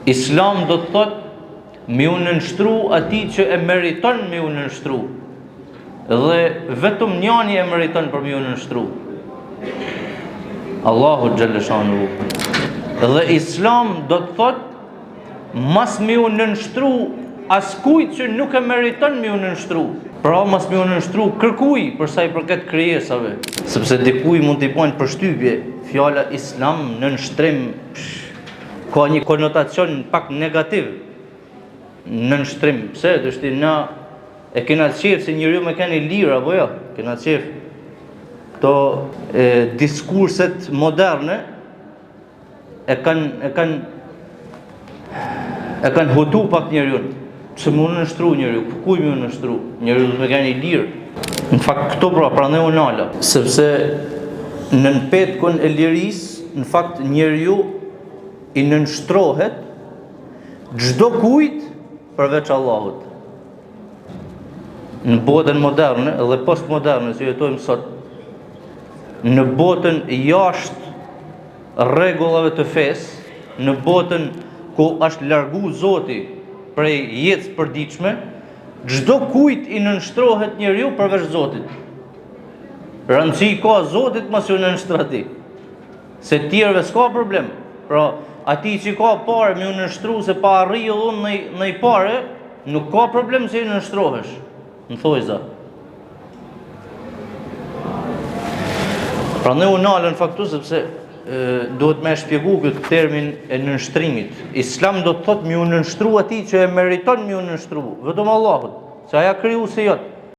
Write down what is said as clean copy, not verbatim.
Islam do të thot me u nënshtru atij që e meriton me u nënshtru. Dhe vetëm njani e meriton për me u nënshtru. Allahu xhalla shanu. Dhe Islam do të thot mas me u nënshtru askujt që nuk e meriton me u nënshtru. Pra mas me u nënshtru kërkuj për sa i përket krijesave. Sepse dikuj mund t'i bojnë përshtypje fjala Islam nënshtrim ka një konotacion pak negativ. Nënshtrim. Pse? Dështi na e kena qef se njeriu me kanë lirë apo jo? Kena qef këto diskurset moderne e kanë hutu pak njeriu. Pse më nënshtru njeriu? Kuj më nënshtru? Njeriu do me kanë lirë. Në fakt këto prandaj u nala, sepse në petkun e lirisë, në fakt njeriu i nënshtrohet çdo kujt përveç Allahut. Në botën moderne dhe postmoderne që jetojmë sot, në botën jashtë rregullave të fesë, në botën ku është largu Zoti prej jetës përditshme, çdo kujt i nënshtrohet njeriu përveç Zotit. Rëndësi ka Zotit mos u nënshtro atij. Se tjerëve s'ka problem. Pra, atij që ka parë me u nënshtru se pa arriju unë në i pare, nuk ka problem se i nënshtrohesh. Në thojza. Pra ne u nalën faktu sepse duhet me shpjegu këtë termin e nënshtrimit. Islam do të thot me u nënshtru atij që e meriton me u nënshtru, vetëm Allahut, se aja kriju se jot.